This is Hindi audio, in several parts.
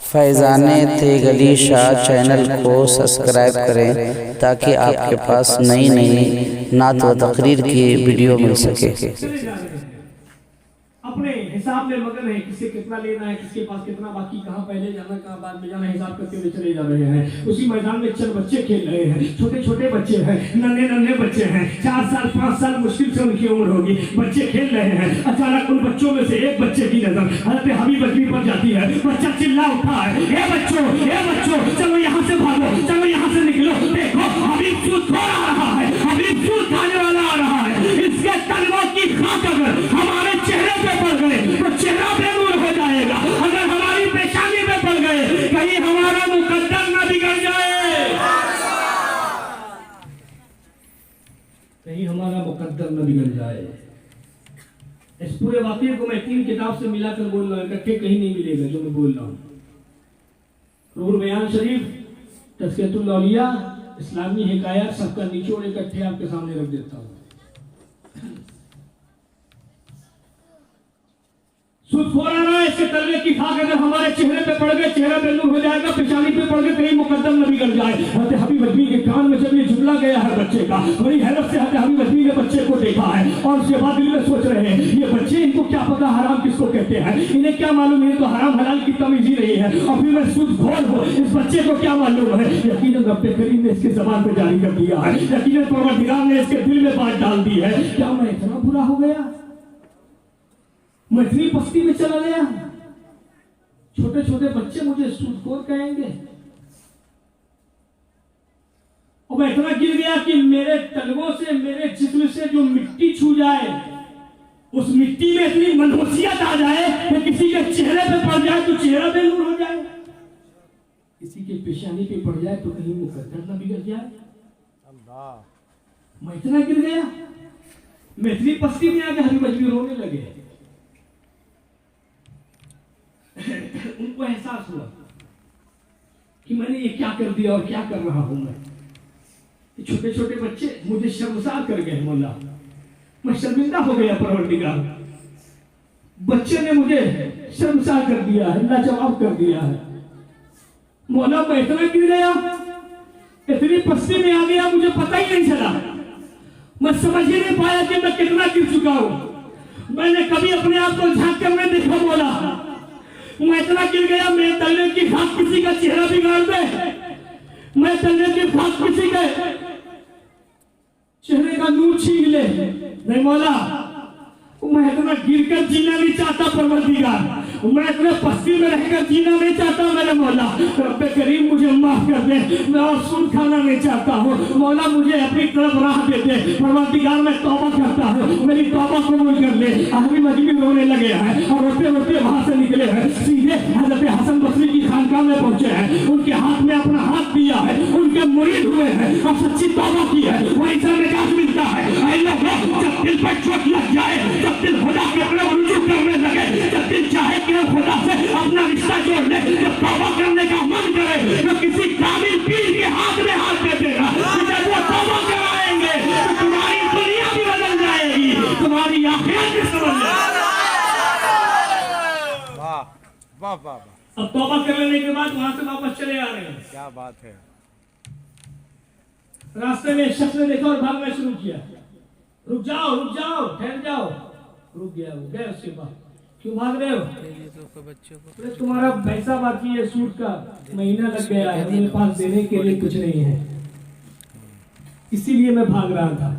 फैज़ाने तेगली शाह चैनल को सब्सक्राइब करें ताकि आपके पास नई नई नात व तकरीर की वीडियो मिल सके। अपने हिसाब में मगन है, किससे कितना लेना है, किसके पास कितना बाकी, कहाँ पहले जाना कहाँ बाद में जाना, हिसाब करते हुए चले जा रहे हैं। उसी मैदान में चंद बच्चे खेल रहे हैं, छोटे छोटे बच्चे हैं, नन्हे नन्हे बच्चे हैं, 4 साल 5 साल मुश्किल से उनकी उम्र होगी, बच्चे खेल रहे हैं। अचानक उन बच्चों में से एक बच्चे की नजर हज़रत हबीब अजमी पर जाती है। बच्चा चिल्ला उठा है, ए बच्चों चलो यहाँ से भागो, चलो यहाँ से निकलो, देखो हबीब सूद खा रहा है, हबीब सूद खाने वाला आ रहा है। इसके तलवा की खाक अगर हमारे चेहरे पे पड़ गए तो चेहरा बेनूर हो जाएगा। अगर हमारी पेशानी पे पड़ गए कहीं हमारा मुकद्दर न बिगड़ जाए, कहीं हमारा मुकद्दर न बिगड़ जाए। इस पूरे वाक़ये को मैं 3 किताब से मिलाकर बोल रहा हूँ, इकट्ठे कहीं नहीं मिलेगा जो मैं बोल रहा हूँ। रूहुल बयान शरीफ, तज़कियतुल औलिया, इस्लामी हिकायत, सबका निचोड़ इकट्ठे आपके सामने रख देता हूँ। सूदखोर आ रहा है, इसके तलवे की खाक अगर हमारे चेहरे पे पड़ गए चेहरा बेनूर हो जाएगा, पेशानी पे पड़ गए कहीं मुकद्दर न बिगड़ जाए। हज़रत हबीब अजमी के कान में जब ये जुमला गया है बच्चे का, बड़ी हैरत से हज़रत हबीब अजमी ने बच्चे को देखा है और उसके बाद दिल में सोच रहे हैं ये बच्चे, इनको क्या पता हराम किसको कहते हैं, इन्हें क्या मालूम, है तो हराम हलाल की तमीज़ ही नहीं है। और फिर मैं सूदखोर हूँ, इस बच्चे को क्या मालूम है। यकीनन रब करीम ने इसके ज़बान पे जारी कर दिया है, यकीनन परवरदिगार ने इसके दिल में बात डाल दी है। क्या मैं इतना बुरा हो गया, मैं इतनी पस्ती में चला गया, छोटे छोटे बच्चे मुझे सूदखोर कहेंगे, और मैं इतना गिर गया कि मेरे तलवों से, मेरे जिस्म से जो मिट्टी छू जाए उस मिट्टी में इतनी मनहूसियत आ जाए कि किसी के चेहरे पे पड़ जाए तो चेहरा बेनूर हो जाए, किसी के पेशानी पे पड़ जाए तो कहीं मुकद्दर न बिगड़ जाए। मैं इतना गिर गया, मैं इतनी पस्ती में आके हबीब अजमी रोने लगे। उनको एहसास हुआ कि मैंने ये क्या कर दिया और क्या कर रहा हूं मैं। छोटे छोटे बच्चे मुझे शर्मसार कर गए मौला, मैं शर्मिंदा हो गया परवरदिगार, बच्चे ने मुझे शर्मसार कर दिया है, लाजवाब कर दिया है मौला। मैं इतना गिर गया, इतनी पस्ती में आ गया, मुझे पता ही नहीं चला, मैं समझ ही नहीं पाया कि मैं कितना गिर चुका हूं। मैंने कभी अपने आप को झांक कर नहीं देखा मौला, मैं इतना गिर गया, मेरे तलवे की खाक किसी का चेहरा बिगाड़ दे, मैं तलवे की खाक किसी के चेहरे का नूर छीन ले, नहीं मौला, मैं इतना गिरकर जीना नहीं चाहता परवरदिगार, मैं इतने पस्ती में रहकर जीना नहीं चाहता मेरे मौला। रब्बे करीम मुझे माफ कर दे, मैं और सूद खाना नहीं चाहता हूँ मौला, मुझे अपनी तरफ राह दे दे परवरदिगार, मैं तौबा करता हूँ, मेरी तौबा कबूल कर ले। हबीब अजमी रोने लगे हैं और रोते रोते वहां से निकले हैं, सीधे हजरत हसन बसरी की खानकाह में पहुंचे हैं, उनके हाथ में अपना हाथ दिया है, उनके मुरीद हुए हैं और सच्ची तौबा की है, वहीं से निजात मिलता है। जब दिल पर चोट लग जाए, जब दिल खुदा के तरफ रुजू करने लगे, जब दिल चाहे कि खुदा से अपना रिश्ता जोड़ ले, जब तौबा करने का मन करे तो किसी कामिल पीर के हाथ में हाथ दे देगा, जब वो तौबा कराएंगे तो तुम्हारी दुनिया भी बदल जाएगी, तुम्हारी आखिरत भी समझ जाएगी। वाह वाह वाह। अब तौबा कर लेने के बाद वहां से वापस चले आ रहे हैं, क्या बात है। रास्ते में शख्स ने देखा और भागना शुरू किया, रुक जाओ ठहर जाओ, रुक गया, वो गए। उसके बाद क्यों भाग रहे हो, तो तुम्हारा पैसा बाकी है, सूद का महीना लग गया है, मेरे पास देने के लिए कुछ नहीं है, इसीलिए मैं भाग रहा था,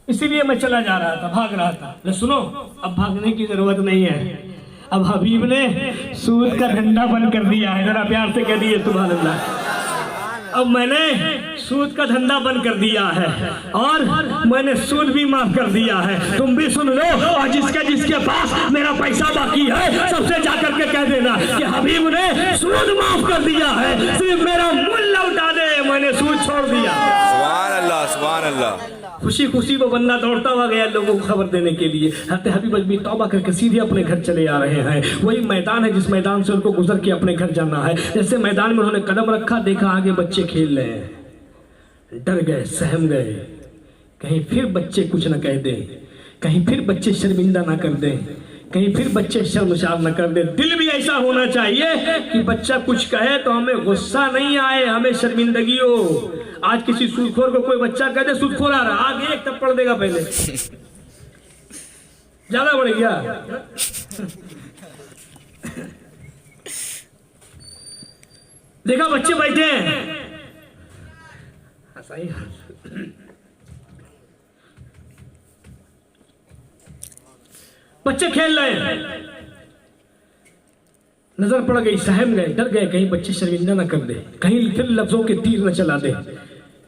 इसीलिए मैं चला जा रहा था, भाग रहा था। ले सुनो, अब भागने की जरूरत नहीं है, अब हबीब ने सूद का धंधा बंद कर दिया है, जरा प्यार से कह दिए सुभान अल्लाह। अब मैंने सूद का धंधा बंद कर दिया है और मैंने सूद भी माफ कर दिया है, तुम भी सुन लो, और जिसके पास मेरा पैसा बाकी है सबसे जाकर के कह देना कि हबीब ने सूद माफ कर दिया है, सिर्फ मेरा मुल्क लौटा दे, मैंने सूद छोड़ दिया। सुभान अल्लाह सुभान अल्लाह। खुशी खुशी वो बंदा दौड़ता हुआ गया लोगों को खबर देने के लिए। हज़रत हबीब अजमी तौबा करके सीधे अपने घर चले आ रहे हैं। वही मैदान है जिस मैदान से उनको गुजर के अपने घर जाना है। जैसे मैदान में उन्होंने कदम रखा, देखा आगे बच्चे खेल रहे हैं, डर गए, सहम गए, कहीं फिर बच्चे कुछ न कह दें, कहीं फिर बच्चे शर्मिंदा ना कर दें, कहीं फिर बच्चे शर्मसार न कर दे। दिल भी ऐसा होना चाहिए कि बच्चा कुछ कहे तो हमें गुस्सा नहीं आए, हमें शर्मिंदगी हो। आज किसी सूदखोर को कोई बच्चा कह दे सूदखोर आ रहा, आगे एक थप्पड़ देगा पहले, ज्यादा बढ़ गया। देखा बच्चे बैठे हैं, बच्चे खेल रहे हैं, नजर पड़ गई, सहम गए, डर गए कहीं बच्चे शर्मिंदा न कर दे, कहीं फिर लफ्जों के तीर न चला दे,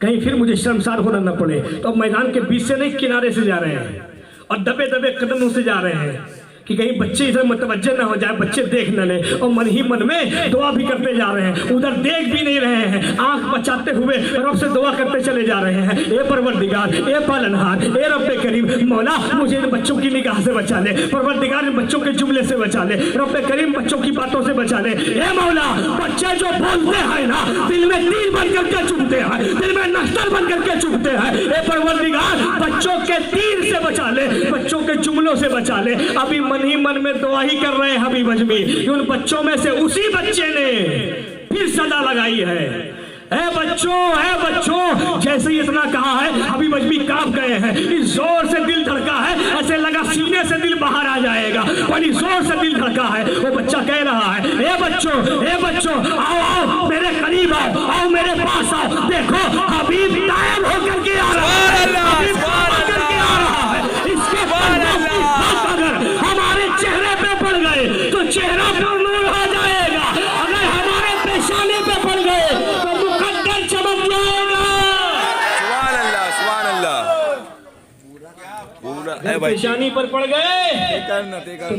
कहीं फिर मुझे शर्मसार होना न पड़े। तो अब मैदान के बीच से नहीं किनारे से जा रहे हैं और दबे दबे कदमों से जा रहे हैं कि कहीं बच्चे इधर मुतवज्जे ना हो जाए, बच्चे देख न ले, और मन ही मन में दुआ भी करते जा रहे हैं, उधर देख भी नहीं रहे हैं, आंख बचाते हुए रब से दुआ करते चले जा रहे हैं। ए परवरदिगार, ए पालनहार, ए रब्बे करीम, मौला मुझे इन बच्चों की निगाह से बचा ले, परवरदिगार इन बच्चों के जुमले से बचा ले, रब्बे करीम बच्चों की बातों से बचा ले। ए मौला बच्चे जो बोलते हैं ना, दिल में तीर बन करके चुभते हैं, दिल में नश्तर बन करके चुभते हैं। ए परवरदिगार बच्चों के तीर से बचा ले, बच्चों के जुमलों से बचा ले। अभी मन ही मन में दुआ ही कर रहे हैं हबीब अजमी, उन बच्चों में से उसी बच्चे ने फिर सदा लगाई है, ऐ बच्चों, जैसे ही इतना कहा है हबीब अजमी कांप गए हैं, इस जोर से दिल धड़का है, ऐसे लगा सीने से दिल बाहर आ जाएगा, बड़ी जोर से दिल धड़का है। वो बच्चा कह रहा है, ए बच्चों आओ मेरे करीब आओ मेरे पास आओ, देखो हबीब गायब होकर के आ रहा है, हबीब करके आ रहा है। इसके अगर हमारे चेहरे पे पड़ गए तो चेहरा पर नूर हो जाएगा, अगर हमारे पेशाने पे पड़ गए तो मुकद्दर चमक जाएगा। सुभान अल्लाह, पेशानी पर पड़ गए तो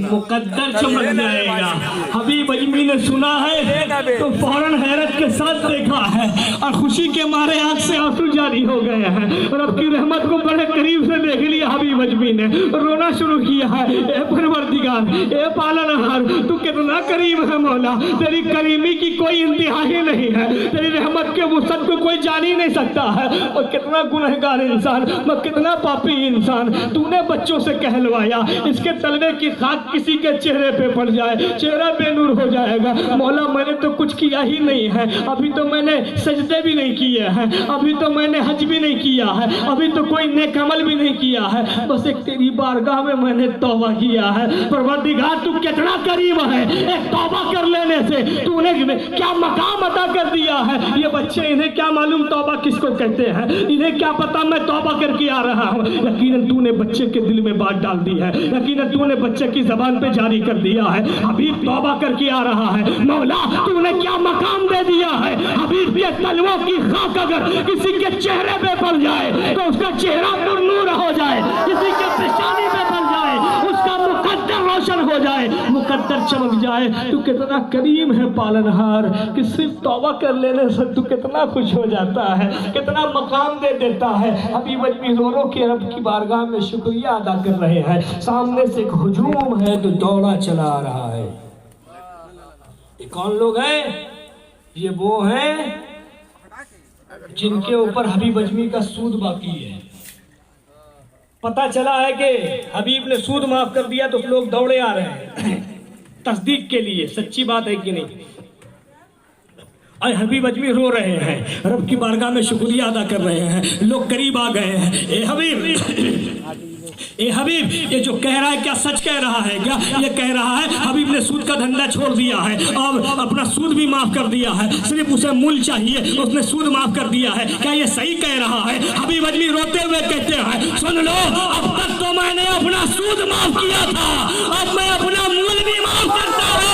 मुकद्दर चमक जाएगा। हबीब अजमी ने सुना है तो फौरन हैरत के साथ देखा है और खुशी के मारे आंख से आंसू जारी हो गए हैं, और रब की रहमत को बड़े करीब से देख लिया हबीब अजमी ने, रोना शुरू किया है। ए परवरदिगार, ए पालनहार, तू कितना करीम है मौला, तेरी करीमी की कोई इंतहा ही नहीं है, तेरी रहमत के वुसअत को कोई जान ही नहीं सकता है। और कितना गुनहगार इंसान, मैं कितना पापी इंसान, तूने बच्चों से कहलवाया इसके तलवे की खाक किसी के चेहरे पे पड़ जाए, चेहरा बेनूर हो जाएगा। मौला मैंने तो कुछ किया ही नहीं है, अभी तो मैंने सजदे भी नहीं किए हैं, अभी तो मैंने हज भी नहीं किया है, अभी तो कोई नेक अमल भी नहीं किया है, बस एक तेरी बारगाह में मैंने तौबा किया है। परवरदिगार तू कितना करीम है, एक तौबा कर लेने से तूने क्या मकाम अता कर दिया है। ये बच्चे, इन्हें क्या मालूम तौबा किसको कहते हैं, इन्हें क्या पता मैं तौबा करके आ रहा हूँ। यकीनन तूने बच्चे के दिल में बात डाल दी है, यकीनन तूने बच्चे की जबान पे जारी कर दिया है, हबीब तौबा करके आ रहा है। मौला तूने क्या मकाम दे दिया है, हबीब के तलवों की खाक अगर किसी के चेहरे पे पड़ जाए तो उसका चेहरा नूर हो जाए, किसी के पेशानी पे पड़ जाए उसका मुकद्दर रोशन हो जाए, मुकद्दर चमक जाए। तू कितना करीम है पालनहार कि सिर्फ तौबा कर लेने से तू कितना खुश हो जाता है, कितना मकाम दे देता है। हबीब अजमी रो के रब की बारगाह में शुक्रिया अदा कर रहे हैं। सामने से एक हुजूम है तो दौड़ा चला आ रहा है। ये कौन लोग हैं? ये वो हैं जिनके ऊपर हबीब अजमी का सूद बाकी है। पता चला है कि हबीब ने सूद माफ कर दिया तो लोग दौड़े आ रहे हैं तस्दीक के लिए, सच्ची बात है कि नहीं। और हबीब अजमी रो रहे हैं, रब की बारगाह में शुक्रिया अदा कर रहे हैं, लोग करीब आ गए हैं। ए हबीब, ये जो कह रहा है क्या सच कह रहा है क्या? ये कह रहा है हबीब ने सूद का धंधा छोड़ दिया है और अपना सूद भी माफ कर दिया है, सिर्फ उसे मूल चाहिए, उसने सूद माफ कर दिया है। क्या ये सही कह रहा है? हबीब अजमी रोते हुए कहते हैं, सुन लो, अब तक तो मैंने अपना सूद माफ किया था, अब मैं अपना मूल भी माफ करता हूँ,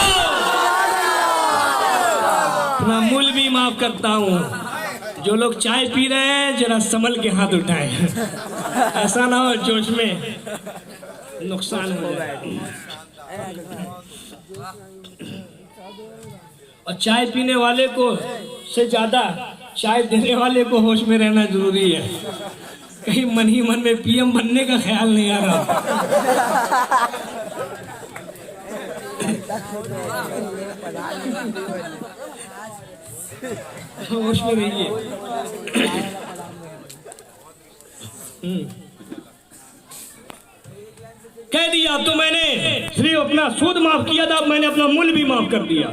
अपना मूल भी माफ करता हूँ। जो लोग चाय पी रहे हैं जरा संभल के हाथ उठाएं, ऐसा ना हो जोश में नुकसान हो जाए। और चाय पीने वाले को से ज्यादा चाय देने वाले को होश में रहना जरूरी है, कहीं मन ही मन में पीएम बनने का ख्याल नहीं आ रहा। होश में रहिए। कह दिया तो मैंने सिर्फ अपना सूद माफ किया था, मैंने अपना मूल भी माफ कर दिया।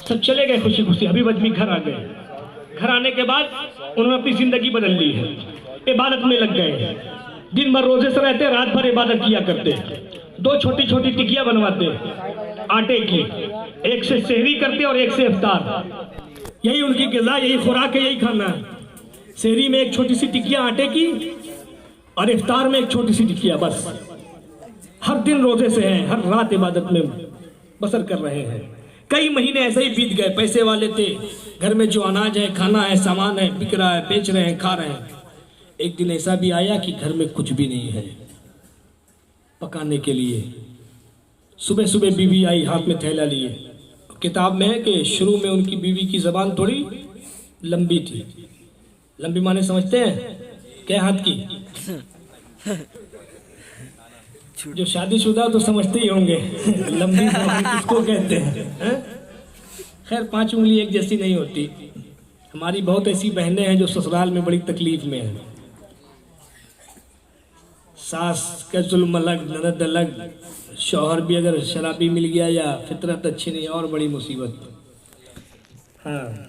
सब चले गए खुशी खुशी। हबीब अजमी घर आ गए। घर आने के बाद उन्होंने अपनी जिंदगी बदल ली है। इबादत में लग गए, दिन भर रोजे से रहते, रात भर इबादत किया करते। 2 छोटी छोटी टिकिया बनवाते आटे की, एक से सहरी करते और एक से इफ्तार। यही उनकी ग़िज़ा, यही खुराक है, यही खाना है। सहरी में एक छोटी सी टिकिया आटे की और इफ्तार में एक छोटी सी टिकिया, बस। हर दिन रोजे से हैं, हर रात इबादत में बसर कर रहे हैं। कई महीने ऐसे ही बीत गए। पैसे वाले थे, घर में जो अनाज है, खाना है, सामान है, बिक रहा है, बेच रहे हैं, खा रहे हैं। एक दिन ऐसा भी आया कि घर में कुछ भी नहीं है पकाने के लिए। सुबह सुबह बीवी आई, हाथ में थैला लिए। किताब में है कि शुरू में उनकी बीवी की जबान थोड़ी लंबी थी। लंबी माने समझते हैं क्या? हाथ की। जो शादीशुदा तो समझते ही होंगे लंबी जबान किसको कहते हैं। खैर 5 उंगली एक जैसी नहीं होती। हमारी बहुत ऐसी बहनें हैं जो ससुराल में बड़ी तकलीफ में हैं। सास का जुल्म अलग, ननद अलग, शौहर भी अगर शराबी मिल गया या फितरत अच्छी नहीं, और बड़ी मुसीबत। हाँ,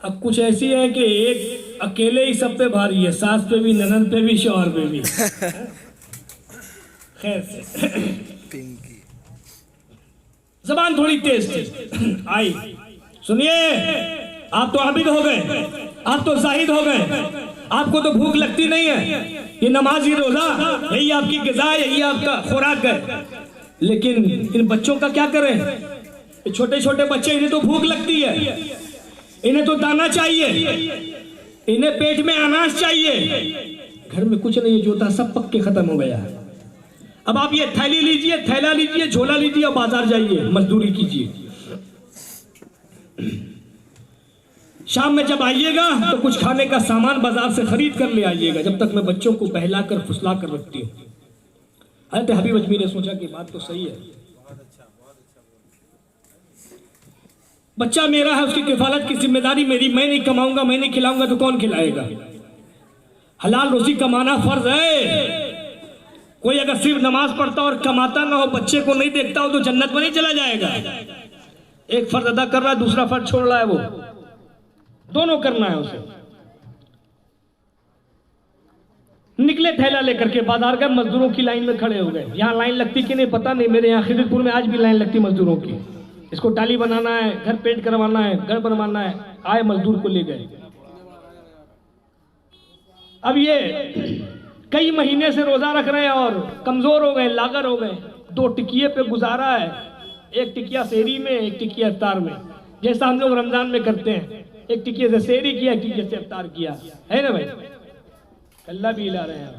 अब कुछ ऐसी है कि एक अकेले ही सब पे भारी है, सास पे भी, ननद पे भी, शौहर पे भी। खैर जबान थोड़ी तेज थी। आई, सुनिए, आप तो आबिद हो गए, आप तो जाहिद हो गए, आपको तो भूख लगती नहीं है। ये नमाज, ये रोजा, यही आपकी ग़िज़ा, यही आपका खुराक है। लेकिन इन बच्चों का क्या करें? ये छोटे छोटे बच्चे, इन्हें तो भूख लगती है, इन्हें तो दाना चाहिए, इन्हें पेट में अनाज चाहिए। घर में कुछ नहीं है, जो था सब पक के खत्म हो गया। अब आप ये थैली लीजिए, थैला लीजिए, झोला लीजिए और बाजार जाइए, मजदूरी कीजिए। शाम में जब आइएगा तो कुछ खाने का सामान बाजार से खरीद कर ले आइएगा, जब तक मैं बच्चों को बहला कर फुसला कर रखती हूँ। हज़रत हबीब अजमी ने सोचा कि बात तो सही है, बच्चा मेरा है, उसकी किफालत की जिम्मेदारी मेरी। मैं नहीं कमाऊंगा, मैं नहीं खिलाऊंगा तो कौन खिलाएगा? हलाल रोजी कमाना फर्ज है। कोई अगर सिर्फ नमाज पढ़ता और कमाता ना हो, बच्चे को नहीं देखता हो, तो जन्नत में नहीं चला जाएगा। एक फर्ज अदा कर रहा है, दूसरा फर्ज छोड़ रहा है, वो दोनों करना है उसे। निकले थैला लेकर के बाजार का, मजदूरों की लाइन में खड़े हो गए। यहाँ लाइन लगती कि नहीं पता नहीं, मेरे यहाँ खिदरपुर में आज भी लाइन लगती मजदूरों की। इसको टाली बनाना है, घर पेंट करवाना है, घर बनवाना है। आए मजदूर को ले गए। अब ये कई महीने से रोजा रख रहे हैं और कमजोर हो गए, लागर हो गए। 2 टिकिए पे गुजारा है, एक टिकिया सहरी में, एक टिकिया इफ्तार में। जैसा हम लोग रमजान में करते हैं, एक टिकिए से सहरी किया, एक टिकिए से इफ्तार किया, है ना भाई? कल्ला भी हिला रहे हैं।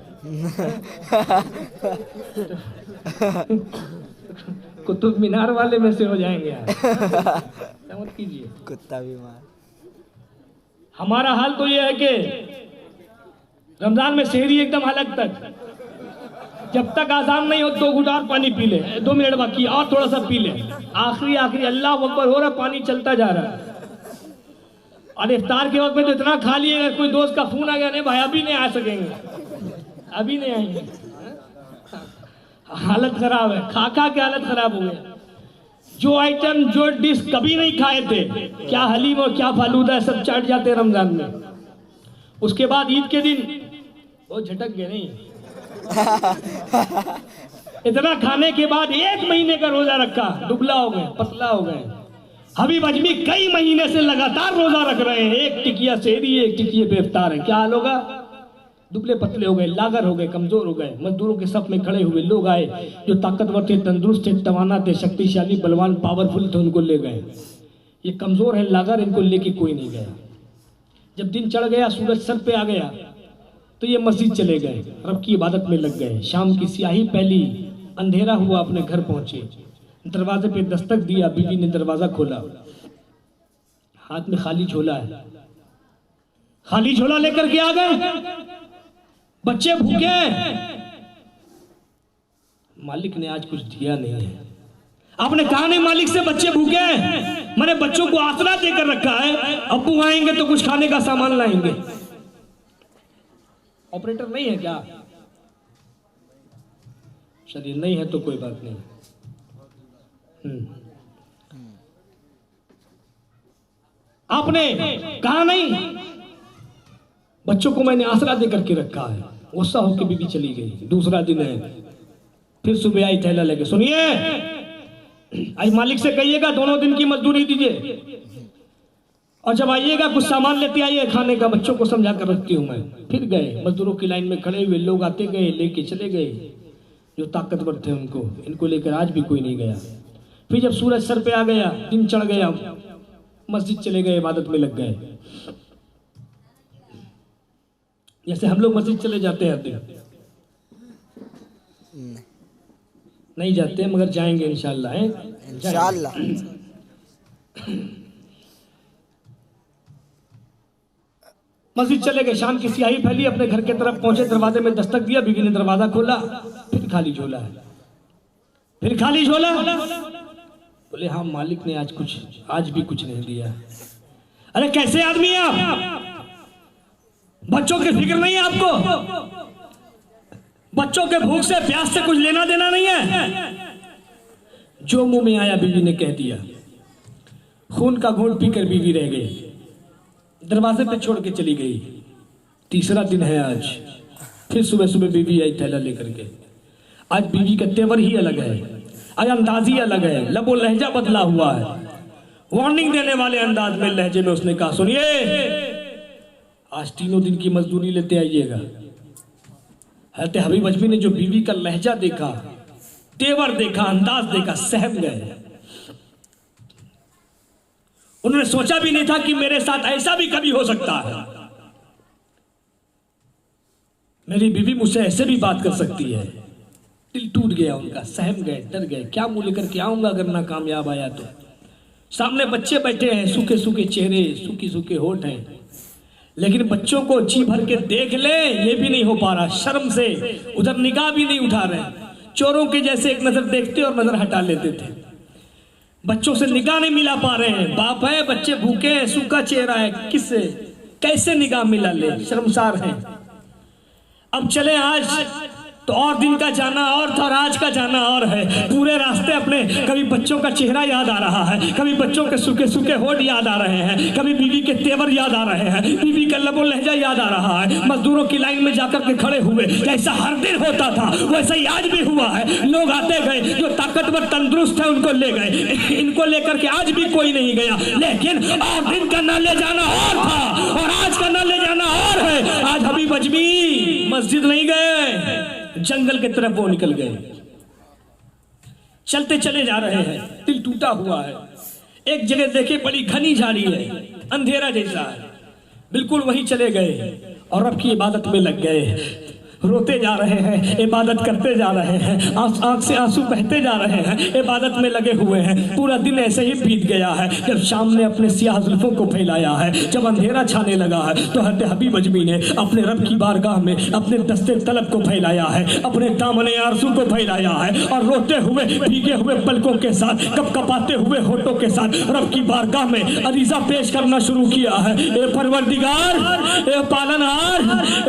कुतुब मीनार वाले में से हो जाएंगे यार। समझ कीजिए, कुत्ता भी मार। हमारा हाल तो ये है कि रमजान में सहरी एकदम अलग तक, जब तक आजान नहीं हो 2 घूंट और पानी पी ले, 2 मिनट बाकी और थोड़ा सा पी ले, आखिरी अल्लाह अकबर हो रहा, पानी चलता जा रहा है। और इफ्तार के वक्त में तो इतना खा लिए, कोई दोस्त का फोन आ गया, नहीं भाई अभी नहीं आ सकेंगे, अभी नहीं आएंगे। हालत खराब है, खा खा के हालत खराब हो गया। जो आइटम, जो डिश कभी नहीं खाए थे, क्या हलीम और क्या फालूदा, सब चाट जाते हैं रमजान में। उसके बाद ईद के दिन वो झटक गए नहीं। इतना खाने के बाद 1 महीने का रोजा रखा, दुबला हो गए, पतला हो गए। हबीब अजमी कई महीने से लगातार रोजा रख रहे हैं, एक टिकिया सहरी, एक टिकिए पे इफ्तार है। क्या हाल होगा? दुबले पतले हो गए, लागर हो गए, कमजोर हो गए। मजदूरों के सफ में खड़े हुए लोग आए जो ताकतवर थे, तंदुरुस्त थे, तवाना थे, शक्तिशाली, बलवान, पावरफुल थे, उनको ले गए। ये कमजोर है, लागर, इनको लेके कोई नहीं गया। जब दिन चढ़ गया, सूरज सर पे आ गया, तो ये मस्जिद चले गए, रब की इबादत में लग गए। शाम की स्याही फैली, अंधेरा हुआ, अपने घर पहुंचे। दरवाजे पे दस्तक दिया, बीवी ने दरवाजा खोला, हाथ में खाली झोला है। खाली झोला लेकर के आ गए, बच्चे भूखे, मालिक ने आज कुछ दिया नहीं है। आपने कहा नहीं मालिक से बच्चे भूखे हैं, मैंने बच्चों को आसरा देकर रखा है, अब्बू आएंगे तो कुछ खाने का सामान लाएंगे। ऑपरेटर नहीं है क्या? चलिए नहीं है तो कोई बात नहीं। आपने कहा नहीं, बच्चों को मैंने आसरा दे करके रखा है। गुस्सा होकर बीवी चली गई। दूसरा दिन है, फिर सुबह आई थैला लेके, सुनिए आज मालिक से कहिएगा 2 दिन की मजदूरी दीजिए, और जब आइएगा कुछ सामान लेते आइए खाने का, बच्चों को समझा कर रखती हूं मैं। फिर गए, मजदूरों की लाइन में खड़े हुए, लोग आते गए, लेके चले गए जो ताकतवर थे उनको। इनको लेकर आज भी कोई नहीं गया। फिर जब सूरज सर पे आ गया, दिन चढ़ गया, मस्जिद चले गए, इबादत में लग गए। जैसे हम लोग मस्जिद चले जाते हैं हर दिन, नहीं जाते मगर जाएंगे इंशाल्लाह। इंशाल्लाह मस्जिद चले गए, शाम की सियाही फैली, अपने घर के तरफ पहुंचे, दरवाजे में दस्तक दिया, बीवी ने दरवाजा खोला, फिर खाली झोला है, फिर खाली झोला। बोले हाँ मालिक ने आज भी कुछ नहीं दिया। अरे कैसे आदमी है आप? बच्चों की फिक्र नहीं है आपको? बच्चों के भूख से प्यास से कुछ लेना देना नहीं है? जो मुंह में आया बीवी ने कह दिया। खून का घोंट पीकर बीवी रह गई, दरवाजे पे छोड़ के चली गई। तीसरा दिन है आज, फिर सुबह सुबह बीवी आई थैला लेकर के। आज बीवी का तेवर ही अलग है, आज अंदाज ही अलग है, लबो लहजा बदला हुआ है। वार्निंग देने वाले अंदाज में, लहजे में उसने कहा, सुनिए आज 3 दिन की मजदूरी लेते आइएगा। हज़रत हबीब अजमी ने जो बीवी का लहजा देखा, तेवर देखा, अंदाज देखा, सहम गए। उन्होंने सोचा भी नहीं था कि मेरे साथ ऐसा भी कभी हो सकता है। मेरी बीवी मुझसे ऐसे भी बात कर सकती है। दिल टूट गया उनका, सहम गए, डर गए। क्या मुंह लेकर के आऊंगा अगर ना कामयाब आया तो? सामने बच्चे बैठे हैं, सूखे सूखे चेहरे, सूखे सूखे होठ हैं, लेकिन बच्चों को जी भर के देख ले ये भी नहीं हो पा रहा। शर्म से उधर निगाह भी नहीं उठा रहे। चोरों के जैसे एक नजर देखते और नजर हटा लेते थे। बच्चों से निगाह नहीं मिला पा रहे हैं। बाप है, बच्चे भूखे हैं, सूखा चेहरा है, किससे कैसे निगाह मिला ले? शर्मसार हैं। अब चले आज तो और दिन का जाना और था, और आज का जाना और है। पूरे रास्ते अपने कभी बच्चों का चेहरा याद आ रहा है, कभी बच्चों के सूखे सूखे होठ याद आ रहे हैं, कभी बीवी के तेवर याद आ रहे हैं, बीवी का लबो लहजा याद आ रहा है। मजदूरों की लाइन में जाकर के खड़े हुए, जैसा हर दिन होता था वैसा ही आज भी हुआ है। लोग आते गए, जो ताकतवर तंदुरुस्त है उनको ले गए, इनको लेकर के आज भी कोई नहीं गया। लेकिन और दिन का न ले जाना और था, और आज का न ले जाना और है। आज हबीब अजमी मस्जिद नहीं गए, जंगल की तरफ वो निकल गए। चलते चले जा रहे हैं, दिल टूटा हुआ है। एक जगह देखे बड़ी घनी झाड़ी है, अंधेरा जैसा है, बिल्कुल वहीं चले गए और रब की इबादत में लग गए। रोते जा रहे हैं, इबादत करते जा रहे हैं, आंख से आंसू बहते जा रहे हैं, इबादत में लगे हुए हैं। पूरा दिन ऐसे ही बीत गया है। जब शाम ने अपने सियाह जुल्फों को फैलाया है, जब अंधेरा छाने लगा है, तो हज़रत हबीब अजमी ने अपने रब की बारगाह में अपने दस्ते तलब को फैलाया है, अपने दामने आरज़ू को फैलाया है, और रोते हुए, भीगे हुए पलकों के साथ, कपकपाते हुए होठों के साथ रब की बारगाह में अरीज़ा पेश करना शुरू किया है। ए परवरदिगार, ए पालनहार,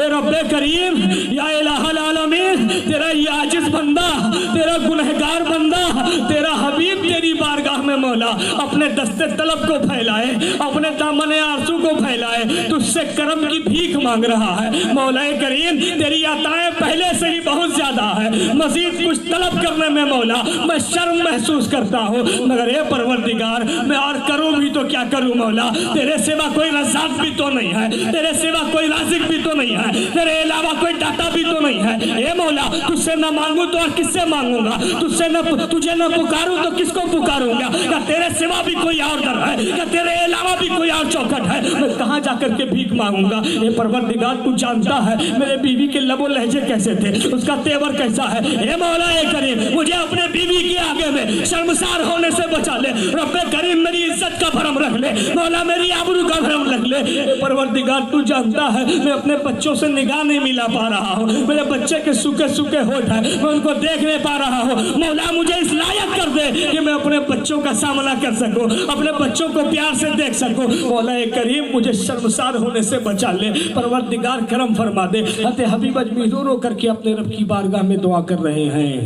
ए रब्बे करीम, इलाहुल आलमीन, तेरा ये आजिज बंदा, तेरा गुनहगार बंदा, तेरा हबीब तेरी बारगाह में मौला अपने दस्ते तलब को फैलाए, अपने दामने आरज़ू को फैलाए, तुझसे करम की भीख मांग रहा है। मौला करीम, तेरी अताएं पहले से ही बहुत ज्यादा है, मजीद कुछ तलब करने में मौला मैं शर्म महसूस करता हूँ, मगर ये परवरदिगार मैं और करूँ भी तो क्या करूँ मौला? तेरे सिवा कोई रज़ाक भी तो नहीं है, तेरे सिवा कोई राज़िक भी तो नहीं है, तेरे अलावा कोई दाता भी तो नहीं है। ए मौला, तुझसे न मांगू तो और किससे मांगूंगा? तुझे न पुकारूं तो किसको पुकारूंगा? क्या तेरे सिवा भी कोई और दर है? क्या तेरे अलावा भी कोई और चौखट है? मैं कहाँ जाकर के भीख मांगूंगा? ये परवरदिगार तू जानता है मेरे बीवी के लबो लहजे कैसे थे, उसका तेवर कैसा है। ए मौला ए करीम, मुझे अपने बीवी के आगे में शर्मसार होने से बचा ले। रब्बे करीम, मेरी इज्जत का भरम रख ले मौला, मेरी आबरू का भरम रख ले। ए परवरदिगार तू जानता है मैं अपने बच्चों से निगाह नहीं मिला पा रहा हूँ, मेरे बच्चे के सूखे सूखे होठ है, मैं उनको देख नहीं पा रहा हूँ। मौला मुझे इस लायक कर दे कि मैं अपने बच्चों का सामना कर सकूं, अपने बच्चों को प्यार से देख सकूं। मौला करीम, मुझे शर्मसार होने से बचा ले। परवरदिगार करम फरमा दे। हज़रत हबीब अजमी रो रो करके अपने रब की बारगाह में दुआ कर रहे हैं।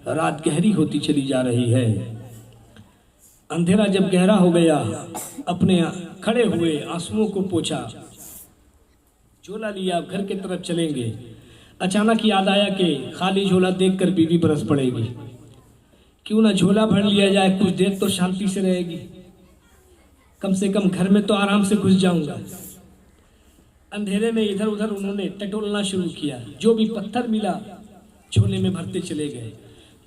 रात गहरी होती चली जा रही है। अंधेरा जब गहरा हो गया, अपने खड़े हुए आंसुओं को पोंछा, झोला लिया, घर की तरफ चलेंगे। अचानक याद आया कि खाली झोला देखकर बीवी बरस पड़ेगी, क्यों ना झोला भर लिया जाए, कुछ देर तो शांति से रहेगी, कम से कम घर में तो आराम से घुस जाऊंगा। अंधेरे में इधर उधर उन्होंने टटोलना शुरू किया, जो भी पत्थर मिला झोले में भरते चले गए।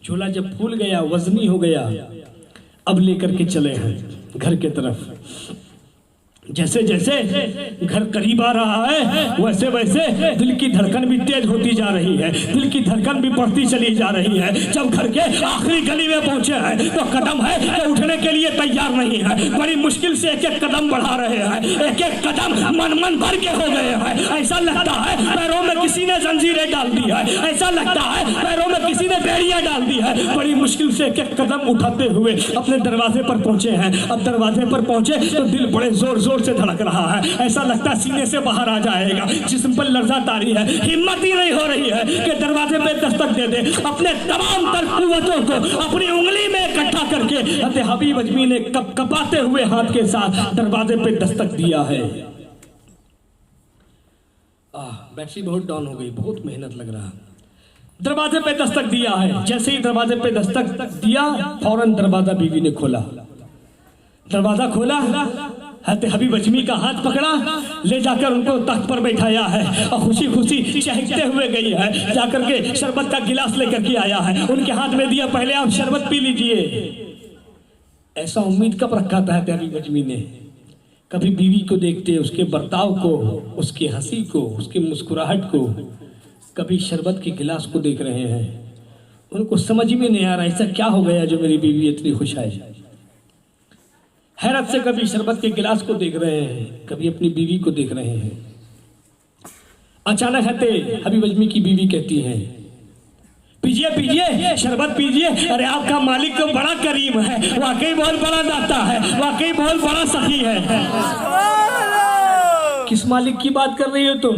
झोला जब फूल गया, वजनी हो गया, अब लेकर के चले हैं घर के तरफ। जैसे जैसे घर करीब आ रहा है, वैसे वैसे दिल की धड़कन भी तेज होती जा रही है, दिल की धड़कन भी बढ़ती चली जा रही है। जब घर के आखिरी गली में पहुंचे हैं तो कदम है तो उठने के लिए तैयार नहीं है, बड़ी मुश्किल से एक एक कदम बढ़ा रहे हैं, एक एक कदम मन भर के हो गए हैं। ऐसा लगता है पैरों में किसी ने जंजीरें डाल दी है, ऐसा लगता है पैरों में किसी ने बेड़ियां डाल दी है। बड़ी मुश्किल से एक एक कदम उठाते हुए अपने दरवाजे पर पहुंचे हैं। अब दरवाजे पर पहुंचे तो दिल बड़े जोर जोर से धड़क रहा है, ऐसा लगता है सीने से बाहर आ जाएगा, जिस्म पर लर्जा तारी है, हिम्मत ही नहीं हो रही है कि दरवाजे पे दस्तक दे दे। अपने तमाम तर कुव्वतों को अपनी उंगली में इकट्ठा करके हज़रत हबीब अजमी ने कपाते हुए हाथ के साथ दरवाजे पे दस्तक दिया है। बैटरी बहुत डाउन हो गई, बहुत मेहनत लग रहा। दरवाजे पे दस्तक दिया है। जैसे ही दरवाजे पे दस्तक दिया, फौरन दरवाजा बीवी ने खोला। दरवाजा खोला, हज़रत हबीब अजमी का हाथ पकड़ा, ले जाकर उनको तख्त पर बैठाया है और खुशी खुशी चहकते हुए गई है। जाकर के शरबत का गिलास लेकर के आया है, उनके हाथ में दिया, पहले आप शरबत पी लीजिए। ऐसा उम्मीद कब रखा था हज़रत हबीब अजमी ने? कभी बीवी को देखते, उसके बर्ताव को, उसकी हंसी को, उसकी मुस्कुराहट को, कभी शरबत के गिलास को देख रहे हैं। उनको समझ में नहीं आ रहा ऐसा क्या हो गया जो मेरी बीवी इतनी खुश है। हैरत से कभी शरबत के गिलास को देख रहे हैं, कभी अपनी बीवी को देख रहे हैं। अचानक हज़रत हबीब अजमी की बीवी कहती हैं, पीजिए पीजिए शरबत पीजिए। अरे आपका मालिक तो बड़ा करीम है, वाकई बहुत बड़ा दाता है, वाकई बहुत बड़ा सखी है। किस मालिक की बात कर रही हो तुम?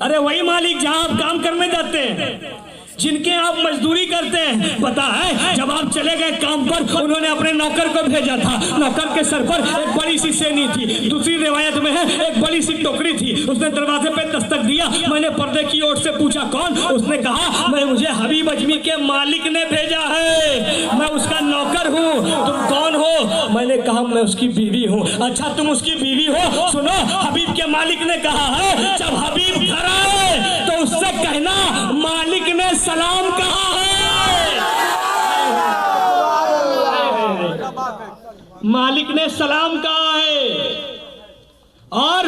अरे वही मालिक जहां आप काम करने जाते हैं, जिनके आप मजदूरी करते हैं। पता है जब आप चले गए काम पर, उन्होंने अपने नौकर को भेजा था। नौकर के सर पर एक बड़ी सी सेनी थी, दूसरी रिवायत में है एक बड़ी सी टोकरी थी। उसने दरवाजे पे दस्तक दिया, मैंने पर्दे की ओर से पूछा कौन? उसने कहा मुझे हबीब अजमी के मालिक ने भेजा है, मैं उसका नौकर हूँ। तुम कौन हो? मैंने कहा मैं उसकी बीवी हूँ। अच्छा तुम उसकी बीवी हो? सुनो, हबीब के मालिक ने कहा है जब हबीब घर आए तो उससे कहना मालिक ने सलाम कहा है। मालिक ने सलाम कहा है। और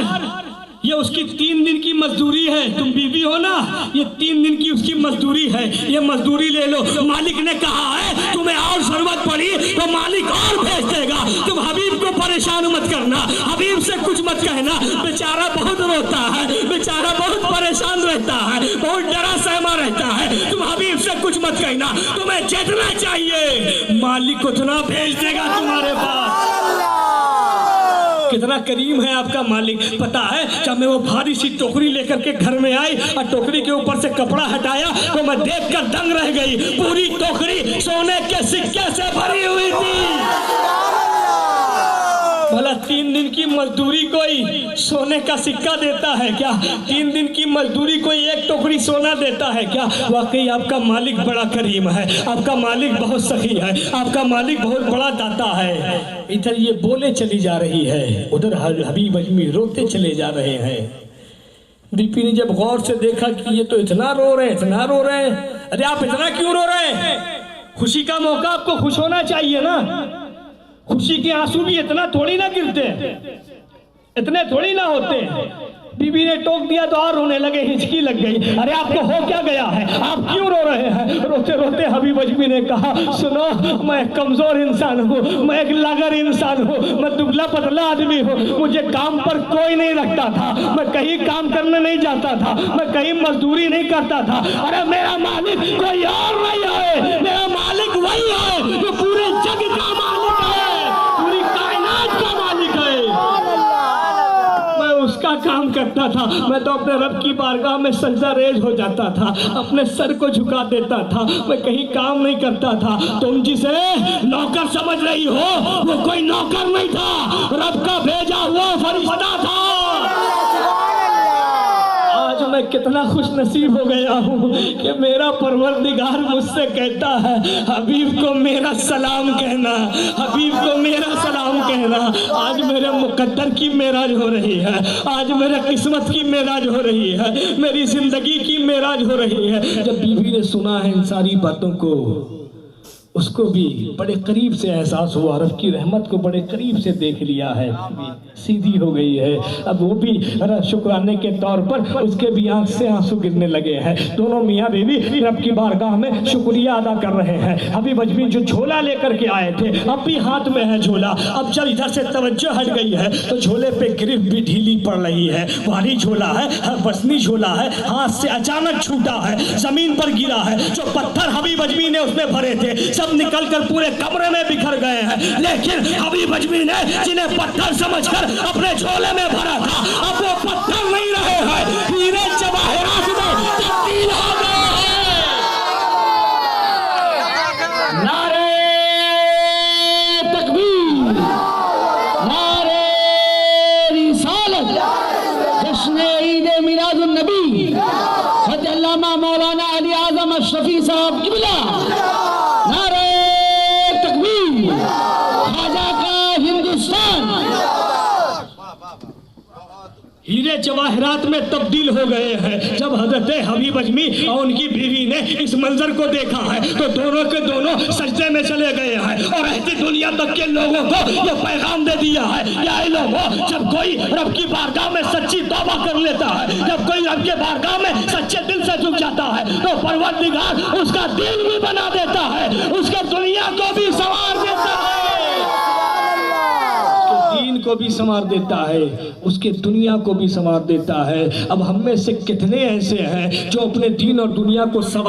ये उसकी 3 दिन की मजदूरी है। तुम बीवी हो ना, ये 3 दिन की उसकी मजदूरी है, ये मजदूरी ले लो। मालिक ने कहा है तुम्हें और जरूरत पड़ी तो मालिक और भेज देगा। तुम हबीब को परेशान मत करना, हबीब से कुछ मत कहना। बेचारा बहुत रोता है, बेचारा बहुत परेशान रहता है, बहुत डरा सहमा रहता है। तुम हबीब से कुछ मत कहना, तुम्हें जितना चाहिए मालिक उतना भेज देगा तुम्हारे पास। कितना करीम है आपका मालिक। पता है जब मैं वो भारी सी टोकरी लेकर के घर में आई और टोकरी के ऊपर से कपड़ा हटाया तो मैं देखकर दंग रह गई। पूरी टोकरी सोने के सिक्के से भरी हुई थी। भला 3 दिन की मजदूरी कोई सोने का सिक्का देता है क्या? 3 दिन की मजदूरी कोई एक टोकरी सोना देता है क्या? वाकई आपका मालिक बड़ा करीम है, आपका मालिक बहुत सखी है, आपका मालिक बहुत बड़ा दाता है। इधर ये बोले चली जा रही है, उधर हबीब अजमी रोते चले जा रहे हैं। बीपी ने जब गौर से देखा कि ये तो इतना रो रहे हैं, इतना रो रहे हैं। अरे आप इतना क्यों रो रहे हैं? खुशी का मौका, आपको खुश होना चाहिए ना। खुशी के आंसू भी इतना थोड़ी ना गिरते, इतने थोड़ी ना होते। बीबी ने टोक दिया तो और रोने लगे, हिचकी लग गई। अरे आपको हो क्या गया है, आप क्यों रो रहे हैं? रोते रोते हबीब अजमी ने कहा सुनो, मैं कमजोर इंसान हूँ, मैं एक लागर इंसान हूँ, मैं दुबला पतला आदमी हूँ। मुझे काम पर कोई नहीं रखता था, मैं कहीं काम करने नहीं जाता था, मैं कहीं मजदूरी नहीं करता था। अरे मेरा मालिक कोई और नहीं है, मेरा मालिक वही है जो पूरे जग का मालिक है, पूरी कायनात का मालिक है। मैं उसका काम करता होता था, मैं तो अपने रब की बारगाह में सजदा रेज हो जाता था, अपने सर को झुका देता था, मैं कहीं काम नहीं करता था। तुम जिसे नौकर समझ रही हो वो कोई नौकर नहीं था, रब का भेजा हुआ फरिश्ता था। आज मैं कितना खुश नसीब हो गया हूँ कि मेरा परवरदिगार मुझसे कहता है हबीब को मेरा सलाम कहना, हबीब को मेरा सलाम कहना। आज मेरे मुकद्दर की मेराज हो रही है, आज मेरे किस्मत की मेराज हो रही है, मेरी जिंदगी की मेराज हो रही है। जब बीवी ने सुना है इन सारी बातों को, उसको भी बड़े करीब से एहसास हुआ, रब की रहमत को बड़े करीब से देख लिया है, सीधी हो गई है। अब वो भी शुक्राने के तौर पर उसके भी आंख से आंसू गिरने लगे हैं। दोनों मियाँ बीवी रब की बारगाह में शुक्रिया अदा कर रहे हैं। हबीब अजमी जो झोला लेकर के आए थे, अब भी हाथ में है झोला। अब जब इधर से तवज्जो हट गई है तो झोले पे गिरफ्त भी ढीली पड़ रही है। भारी झोला है, वजनी झोला है, हाथ से अचानक छूटा है, जमीन पर गिरा है। जो पत्थर हबीब अजमी ने उसमें भरे थे सब निकलकर पूरे कमरे में बिखर गए हैं, लेकिन हबीब अजमी ने जिन्हें पत्थर समझकर अपने झोले में भरा था, अब वो पत्थर नहीं रहे हैं, हीरे जवाहरात में तब्दील हो गए हैं। नारे तकबीर, नारे रिसालत, जश्न ईद मिलादुन नबी, हज़रत अल्लामा मौलाना अली आज़म अशरफी साहब क़िबला। नारे तकबीर, खाजा का हिंदुस्तान। हीरे जवाहरात में तब्दील हो गए हैं। जब हजरत हबीब अजमी और उनकी बीवी ने इस मंजर को देखा है तो दोनों के दोनों सजदे में चले गए हैं और ऐसी दुनिया तक के लोगों को ये पैगाम दे दिया है, या लोगों, जब कोई रब की बारगाह में सच्ची तौबा कर लेता है, जब कोई रब के बारगाह में सच्चे दिल से झुक जाता है तो परवरदिगार उसका दिल भी बना देता है, उसके दुनिया को भी संवार देता है, दीन को भी संवार देता है, उसके दुनिया को भी संवार देता है। अब हम में से कितने ऐसे हैं जो अपने दीन और दुनिया को संवार